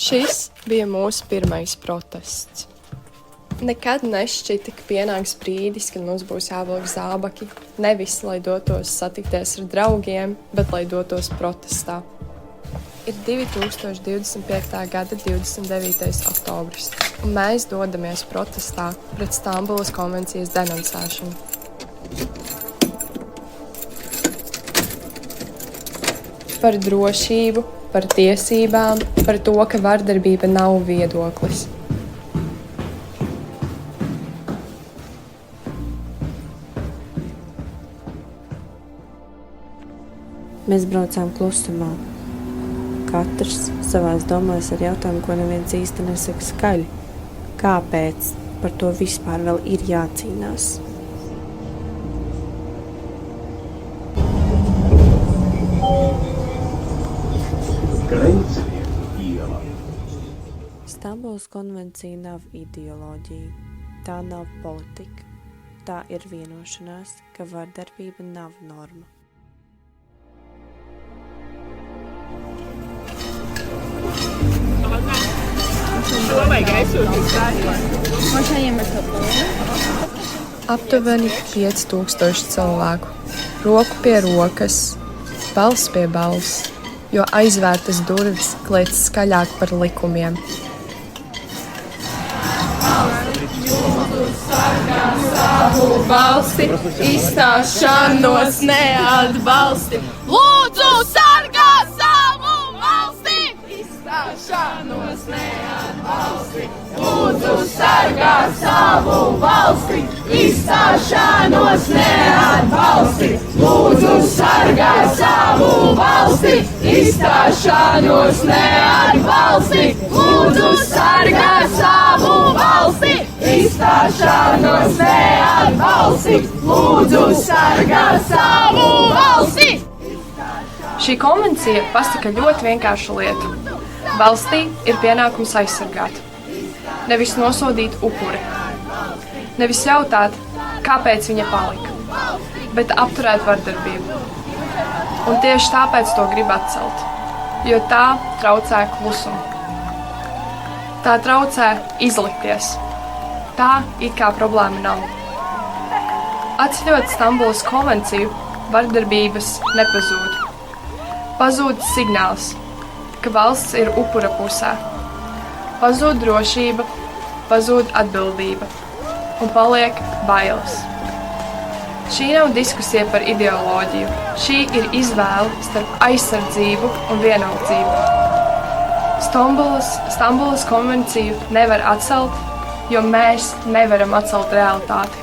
Šis bija mūsu pirmais protests. Nekad nešķita, ka pienāks brīdis, kad mums būs jāvelk zābaki, nevis, lai dotos satikties ar draugiem, bet lai dotos protestā. Ir 2025. gada 29. oktobris, un mēs dodamies protestā pret Stambulas konvencijas denoncēšanu. Par drošību, par tiesībām, par to, ka vardarbība nav viedoklis. Mēs braucām klusumā. Katrs savās domās ar jautājumu, ko neviens īsti nesaka skaļi. Kāpēc par to vispār vēl ir jācīnās? Stambulas konvencija nav ideoloģija, tā nav politika. Tā ir vienošanās, ka vardarbība nav norma. Aptuveni 5000 cilvēku, roku pie rokas, balss pie balss, jo aizvērtas durvis kliedz skaļāk par likumiem. Savu valsti, izstāšanos neatbalsti. Lūdzu, sargā savu valsti! Izstāšanos neatbalsti. Lūdzu, sargā savu valsti! Izstāšanos neatbalsti. Lūdzu, sargā savu valsti! Izstāšanos neatbalsti. Lūdzu, sargā savu valsti! Izstāšanos neatbalsti, lūdzu, sargā savu valsti! Šī konvencija pasaka ļoti vienkāršu lietu. Valstī ir pienākums aizsargāt, nevis nosodīt upuri, nevis jautāt, kāpēc viņa palika, bet apturēt vardarbību. Un tieši tāpēc to grib atcelt, jo tā traucē klusumu. Tā traucē izlikties. Tā it kā problēma nav. Atceļot Stambulas konvenciju, vardarbības nepazūd. Pazūd signāls, ka valsts ir upura pusē. Pazūd drošība, pazūd atbildība un paliek bailes. Šī nav diskusija par ideoloģiju. Šī ir izvēle starp aizsardzību un vienaldzību. Stambulas konvenciju nevar atcelt, jo mēs nevaram atcelt realitāti.